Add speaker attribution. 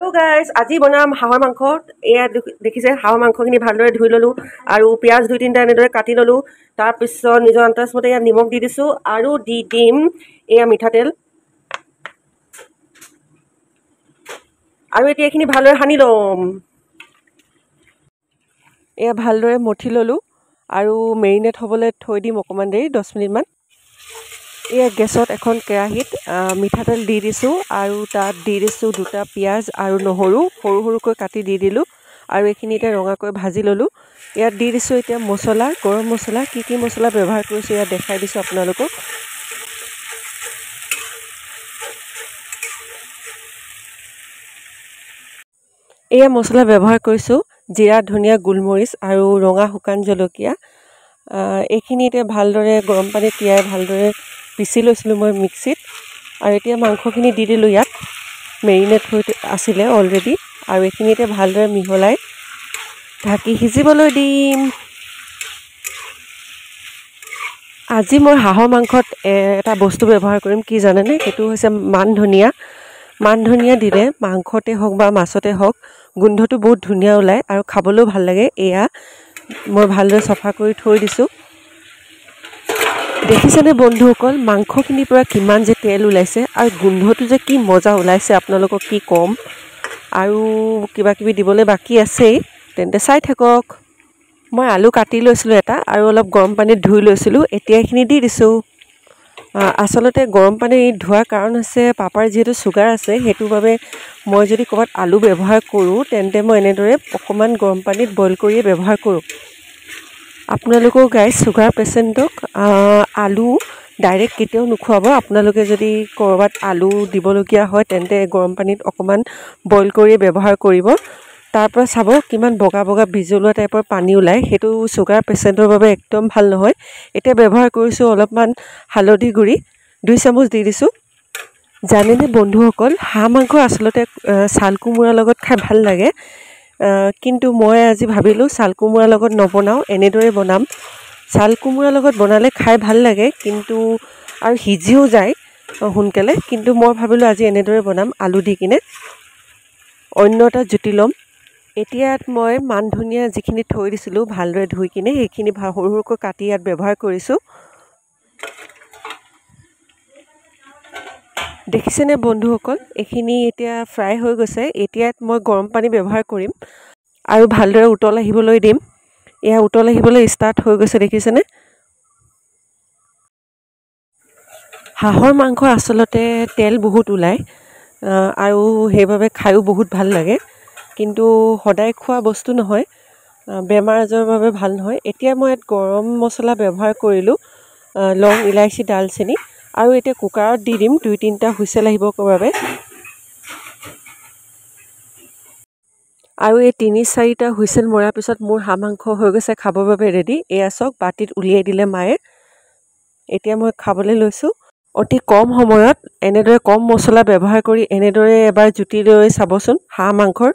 Speaker 1: Hello guys, আজি বনাম হাঁহৰ মাংস। এয়া দেখিছে হাঁহৰ মাংসখিনি ভালদৰে ধুই ল'লোঁ আৰু পিঁয়াজ 2-3টা এনেদৰে কাটি ল'লোঁ। তাৰপিছত নিজৰ আন্দাজমতে ইয়াত নিমখ দি দিছোঁ আৰু দি দিম এয়া মিঠাতেল। আৰু এতিয়া এইখিনি ভালদৰে সানি ল'ম। এয়া ভালদৰে মঠি ল'লোঁ আৰু মেৰিনেট হ'বলৈ থৈ দিম অকণমান দেৰি 10 মিনিটমান। এয়া গেছত এখন কেৰাহীত মিঠাতেল দি দিছোঁ আৰু তাত দি দিছোঁ 2টা পিঁয়াজ আৰু নহৰু সৰু সৰুকৈ কাটি দি দিলোঁ আৰু এইখিনি এতিয়া ৰঙাকৈ ভাজি ল'লোঁ। ইয়াত দি দিছোঁ এতিয়া মছলা, গৰম মছলা, কি মছলা ব্যৱহাৰ কৰিছোঁ ইয়াত দেখাই দিছোঁ আপোনালোকক। এয়া মছলা ব্যৱহাৰ কৰিছোঁ জিৰা, ধনিয়া, গোলমৰিচ আৰু ৰঙা শুকান জলকীয়া। এইখিনি এতিয়া ভালদৰে গৰম পানীত তিয়াই ভালদৰে পিচি লৈছিলোঁ মই মিক্সিত আৰু এতিয়া মাংসখিনি দি দিলোঁ ইয়াত। মেৰিনেট হৈ আছিলে অলৰেডি আৰু এইখিনি এতিয়া ভালদৰে মিহলাই ঢাকি সিজিবলৈ দিম। আজি মই হাঁহৰ মাংসত এটা বস্তু ব্যৱহাৰ কৰিম, কি জানেনে? সেইটো হৈছে মান ধনিয়া। মান ধনিয়া দিলে মাংসতে হওক বা মাছতে হওক গোন্ধটো বহুত ধুনীয়া ওলায় আৰু খাবলৈও ভাল লাগে। এয়া মই ভালদৰে চফা কৰি থৈ দিছোঁ। দেখিছেনে বন্ধুসকল, মাংসখিনিৰ পৰা কিমান যে তেল ওলাইছে আৰু গোন্ধটো যে কি মজা ওলাইছে, আপোনালোকক কি ক'ম। আৰু কিবাকিবি দিবলৈ বাকী আছেই, তেন্তে চাই থাকক। মই আলু কাটি লৈছিলোঁ এটা আৰু অলপ গৰম পানীত ধুই লৈছিলোঁ। এতিয়া এইখিনি দি দিছোঁ। আচলতে গৰম পানীত ধোৱাৰ কাৰণ হৈছে পাপাৰ যিহেতু চুগাৰ আছে, সেইটোৰ বাবে মই যদি ক'ৰবাত আলু ব্যৱহাৰ কৰোঁ তেন্তে মই এনেদৰে অকণমান গৰম পানীত বইল কৰিয়ে ব্যৱহাৰ কৰোঁ। আপোনালোকেও গাইজ চুগাৰ পেচেণ্টক আলু ডাইৰেক্ট কেতিয়াও নোখোৱাব। আপোনালোকে যদি ক'ৰবাত আলু দিবলগীয়া হয় তেন্তে গৰম পানীত অকণমান বইল কৰিয়ে ব্যৱহাৰ কৰিব। তাৰপৰা চাব কিমান বগা বগা বিজলুৱা টাইপৰ পানী ওলায়, সেইটো চুগাৰ পেচেণ্টৰ বাবে একদম ভাল নহয়। এতিয়া ব্যৱহাৰ কৰিছোঁ অলপমান হালধি গুড়ি 2 চামুচ দি দিছোঁ। জানেনে বন্ধুসকল, হাঁহ মাংস আচলতে ছাল কোমোৰাৰ লগত খাই ভাল লাগে, কিন্তু মই আজি ভাবিলোঁ ছাল কোমোৰাৰ লগত নবনাওঁ, এনেদৰে বনাম। ছাল কোমোৰাৰ লগত বনালে খাই ভাল লাগে কিন্তু আৰু সিজিও যায় সোনকালে, কিন্তু মই ভাবিলোঁ আজি এনেদৰে বনাম আলু দি কিনে। অন্য এটা জুতি ল'ম। এতিয়া ইয়াত মই মান ধনিয়া যিখিনি থৈ দিছিলোঁ ভালদৰে ধুই কিনে সেইখিনি সৰু সৰুকৈ কাটি ইয়াত ব্যৱহাৰ কৰিছোঁ। দেখিছেনে বন্ধুসকল, এইখিনি এতিয়া ফ্ৰাই হৈ গৈছে। এতিয়া মই গৰম পানী ব্যৱহাৰ কৰিম আৰু ভালদৰে উতল আহিবলৈ দিম। এয়া উতল আহিবলৈ ষ্টাৰ্ট হৈ গৈছে, দেখিছেনে? হাঁহৰ মাংস আচলতে তেল বহুত ওলায় আৰু সেইবাবে খায়ো বহুত ভাল লাগে, কিন্তু সদায় খোৱা বস্তু নহয়, বেমাৰ আজাৰৰ বাবে ভাল নহয়। এতিয়া মই ইয়াত গৰম মছলা ব্যৱহাৰ কৰিলোঁ, লং, ইলাচি, ডালচেনি আৰু এতিয়া কুকাৰত দি দিম 2-3টা হুইচেল আহিবৰ বাবে। আৰু এই 3-4টা হুইচেল মৰাৰ পিছত মোৰ হাঁহ মাংস হৈ গৈছে খাবৰ বাবে ৰেডি। এয়া চাওক, বাতিত উলিয়াই দিলে মায়ে। এতিয়া মই খাবলৈ লৈছোঁ। অতি কম সময়ত এনেদৰে কম মছলা ব্যৱহাৰ কৰি এনেদৰে এবাৰ জুতি লৈ চাবচোন হাঁহ মাংসৰ